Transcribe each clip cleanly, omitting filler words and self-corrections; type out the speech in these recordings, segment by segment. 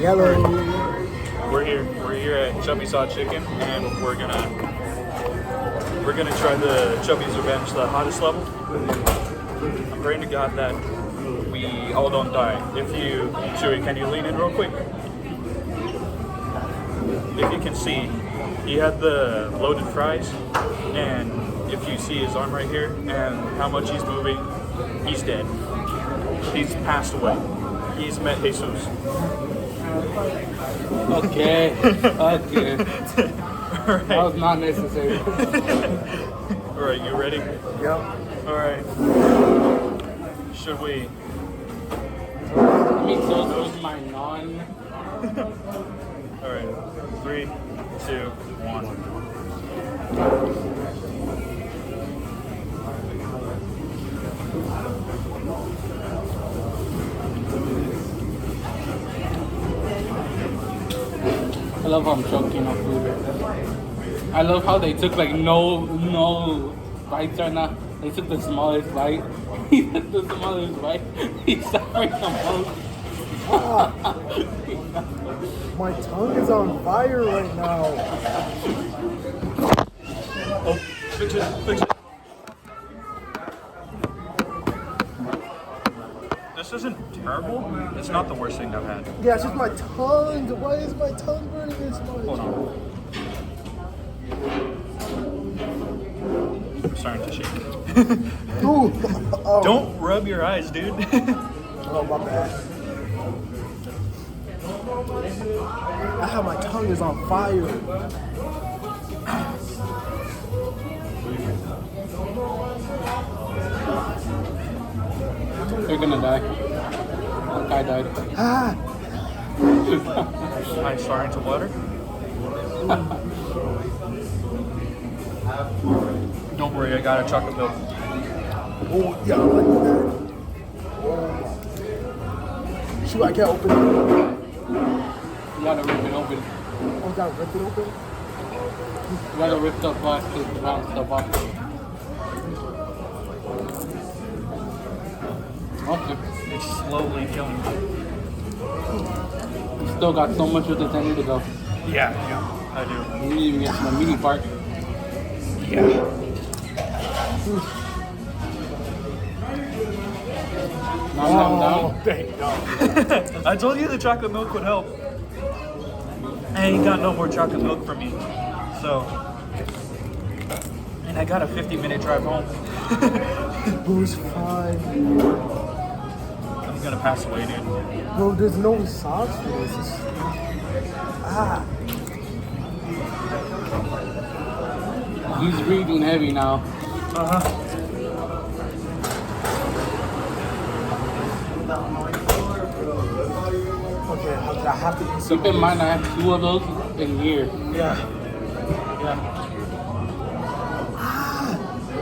Yellow. We're here at Chubby's Hot Chicken, and we're gonna try the Chubby's Revenge, the hottest level. I'm praying to God that we all don't die. Chewy, can you lean in real quick? If you can see, he had the loaded fries, and if you see his arm right here and how much he's moving, he's dead. He's passed away. He's met Jesus. Okay. Okay. Right. That was not necessary. Alright, you ready? Yep. Alright. Should we? Let me close my non. Alright. 3, 2, 1. I love how I'm choking on food. I love how they took like no bites right now. They took the smallest bite. He took the smallest bite. He's suffering the most. My tongue is on fire right now. Oh, fix it. This isn't terrible. It's not the worst thing I've had. Yeah, it's just my tongue. Why is my tongue burning this much? Hold on. I'm starting to shake. Ooh. Oh. Don't rub your eyes, dude. Oh, my bad. That's how my tongue is on fire. You're gonna die. That guy died. Ah. I'm starting to water. Don't worry, I got a chocolate milk. Oh, yeah, I like that. Oh. Shoot, I can't open it. You gotta rip it open. Oh, gotta rip it open? You gotta rip the plastic brown stuff off. Okay. It's slowly killing me. You still got so much of the tender to go. Yeah, I do. You didn't even get to the meaty part. Yeah. Now Thank God. I told you the chocolate milk would help. I ain't got no more chocolate milk for me. So, and I got a 50-minute drive home. Boo's fine. I'm gonna pass away, dude. Bro, there's no sauce for this. he's breathing heavy now. Okay, I have to eat Keep some. in mind I have 2 of those in here. Yeah.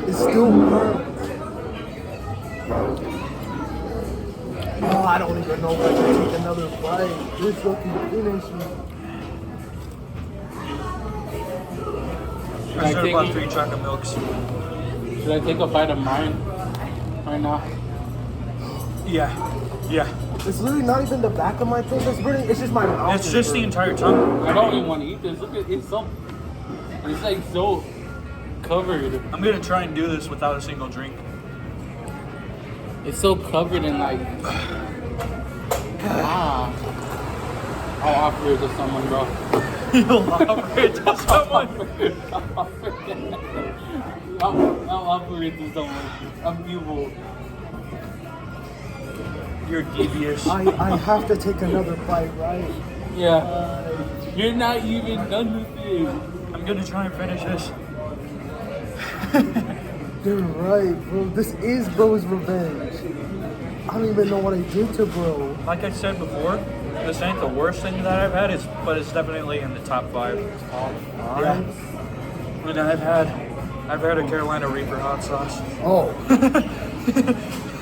It still hurts. Oh, I don't even know if I can take another bite. This looking finish me. I should have bought 3 chocolate milks. Should I take a bite of mine right now? Yeah. It's literally not even the back of my thing that's burning. It's just my mouth. It's just the entire tongue. I don't even want to eat this. Look at it's like so covered. I'm gonna try and do this without a single drink. It's so covered in like I'll offer it to someone, bro. You'll offer it to someone. I'll offer it to someone. I'm evil. You're devious. I have to take another bite, right? Yeah. You're not even done with it. I'm gonna try and finish this. You're right, bro. This is bro's revenge. I don't even know what I did to bro. Like I said before, this ain't the worst thing that I've had, but it's definitely in the top 5. Yeah. And I've had a Carolina Reaper hot sauce. Oh.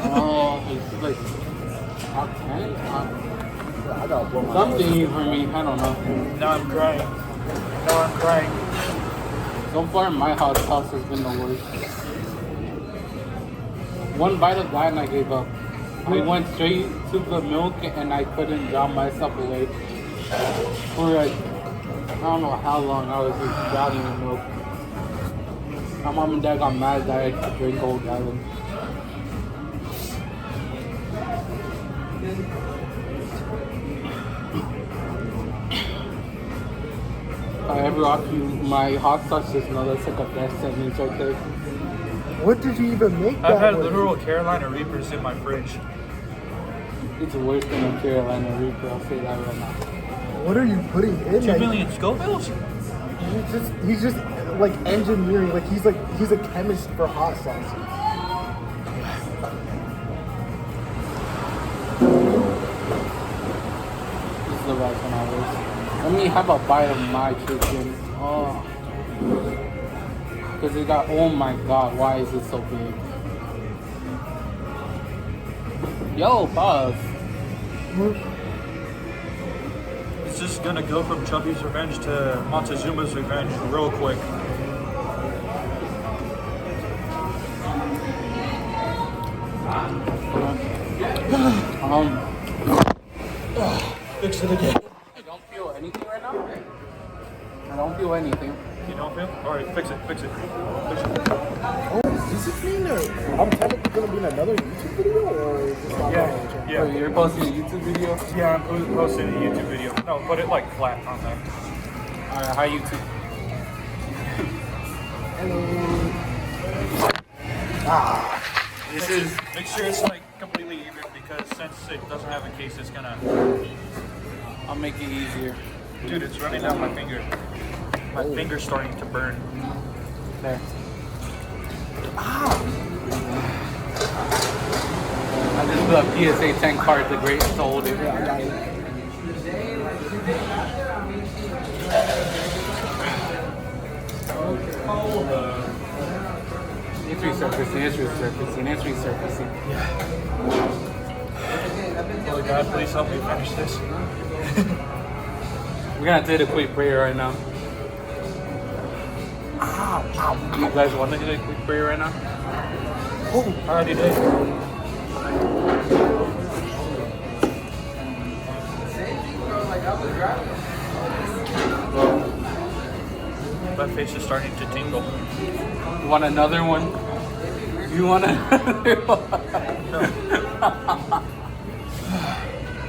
Oh, it's like top 10? I gotta blow my Something for me, I don't know. Now I'm crying. So far, my hot sauce has been the worst. One bite of that and I gave up. I went straight to the milk and I couldn't draw myself away. For like, I don't know how long I was just drowning in milk. My mom and dad got mad that I had to drink a whole gallon. If I ever offer you my hot sauce, just know that's like a best sentence right there. What did you even make that I've had with? literal Carolina Reapers in my fridge. It's worse than a Carolina Reaper, I'll say that right now. What are you putting in? 2 million Scovilles? He's just like engineering. Like he's a chemist for hot sauces. This is the right one I was. Let me have a bite of my chicken. Oh. Because it got, oh my god, why is it so big? Yo, pause. It's just gonna go from Chubby's Revenge to Montezuma's Revenge real quick. Fix it again. I don't feel anything right now. I don't feel anything. You don't feel? Alright, fix it. Fix it. Oh, does this mean that I'm technically gonna be in another YouTube video, or is this not Yeah. Oh, you're posting a YouTube video? Yeah, I'm posting a YouTube video. No, put it like flat on there. Alright, hi YouTube. This is make sure it's like completely even because since it doesn't have a case, it's gonna. I'll make it easier. Dude, it's running down my finger. My finger's starting to burn. There. I just put a PSA 10 card, the great sold it. Yeah, I got it. It's resurfacing. Oh God, please help me finish this. We're gonna do a quick prayer right now. You guys want to do a quick prayer right now? Oh, I already did. My face is starting to tingle. You want another one? You want another one?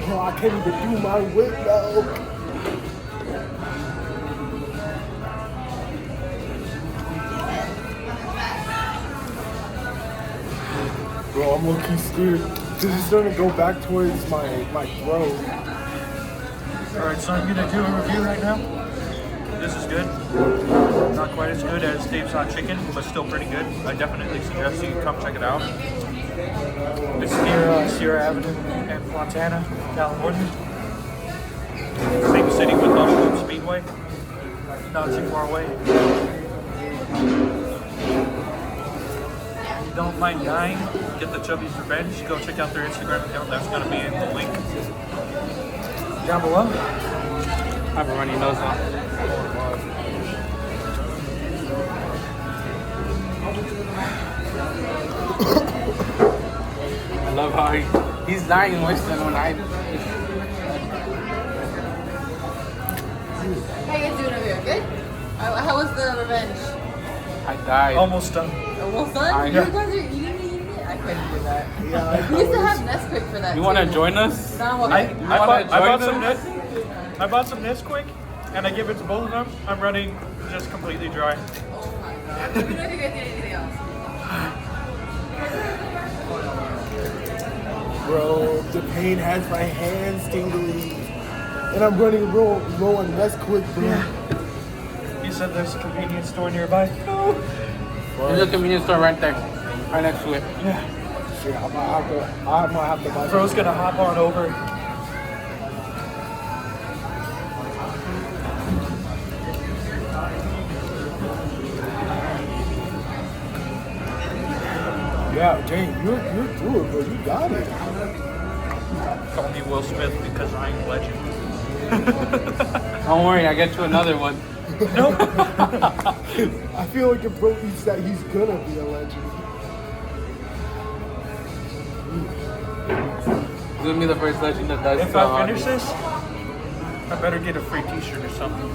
Oh, I can't even do my window. Bro, I'm low-key scared. This is starting to go back towards my throat. Alright, so I'm gonna do a review right now. This is good. Not quite as good as Dave's Hot Chicken, but still pretty good. I definitely suggest you come check it out. It's near Sierra Avenue and Fontana, California. Same city with Hollywood Speedway. Not too far away. If you don't mind dying, get the Chubby's Revenge. Go check out their Instagram account. That's going to be in the link down below. I have a runny nose now. I love how he's dying worse than when I. How you guys doing over here? Good? How was the revenge? I died. Almost done. Almost done? You guys are eating it? I couldn't do that. Yeah, We used to have Nesquik for that. You want to too. join us? No, I'm I, okay. I bought some Nesquik, and I give it to both of them. I'm running just completely dry. Oh my god. Let me know if you guys need anything else. Bro, the pain has my hands tingling. And I'm running low on Nesquik, bro. You said there's a convenience store nearby. No. There's a convenience store right there, right next to it. Yeah. Shit, I might have to buy Bro's gonna hop on over. Yeah, Jane, you're through it, bro. You got it. Call me Will Smith because I'm a legend. Don't worry, I get you another one. Nope. I feel like if bro eats that, he's gonna be a legend. It's gonna be the first legend that does. If I finish this, I better get a free t-shirt or something.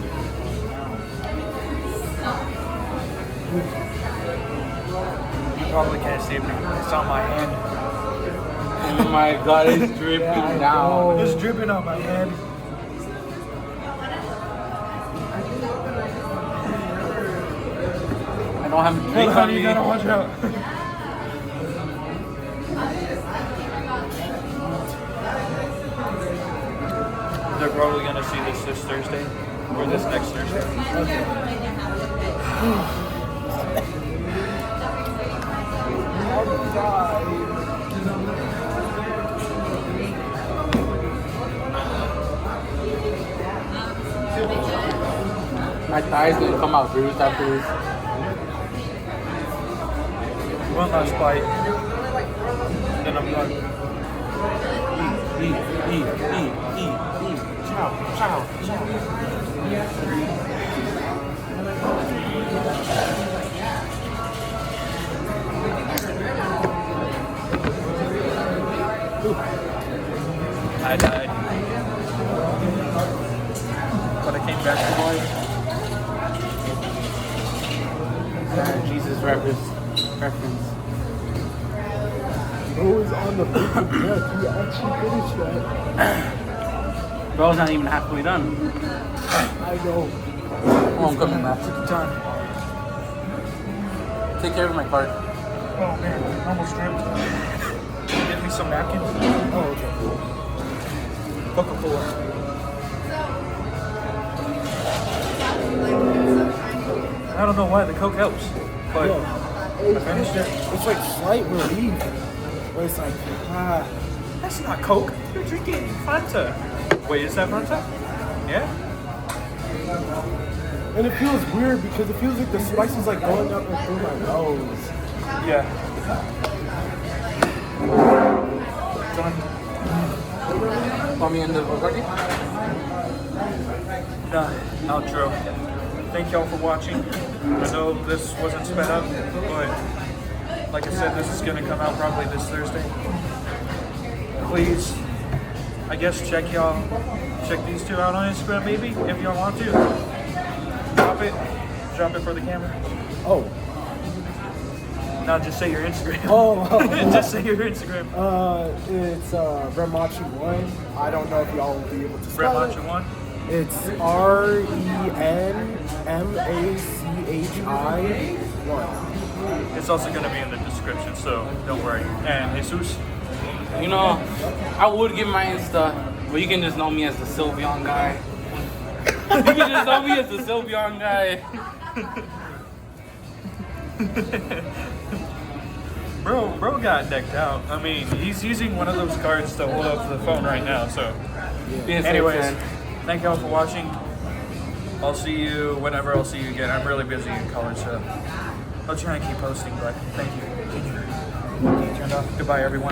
You probably can't see me. It's on my hand. Oh my god, it's dripping down. It's dripping on my hand. I don't have a drink Hold on, on you me. gotta watch out. They're probably gonna see this Thursday or this next Thursday. My thigh's gonna come out bruised after this. One last bite, then I'm done. Eat. Chow. I died, but I came back to life. Jesus reference. Bro is on the brink of death. He actually finished that. Bro's not even halfway done. I know. Oh, I'm coming back. Took the time. Take care of my card. Oh man, almost dripped. Get me some napkins. Oh, okay. Coca-Cola. I don't know why the Coke helps, but Yeah. I finished it. It's like slight relief. But it's like, That's not Coke. You're drinking Fanta. Wait, is that Fanta? Yeah? and it feels weird because it feels like the spice is like going up and through my nose. Yeah. Done. Want me in the recording? Outro. Thank y'all for watching. I know this wasn't sped up, but like I said, this is gonna come out probably this Thursday. Please, I guess check these two out on Instagram maybe, if y'all want to. Drop it for the camera. Oh. Now just say your Instagram. Oh. Just say your Instagram. It's Remachi1. I don't know if y'all will be able to spell it. Remachi1. It's RENMACHI1. It's also gonna be in the description, so don't worry. And Jesus. You know, I would give my Insta, but you can just know me as the Sylveon guy. You can just know me as the Sylveon guy. Bro got decked out. I mean, he's using one of those cards to hold up the phone right now, so. Being safe, Anyways, man. thank y'all for watching. I'll see you whenever I'll see you again. I'm really busy in college, so I'll try and keep posting, but thank you. Turned off. Goodbye, everyone.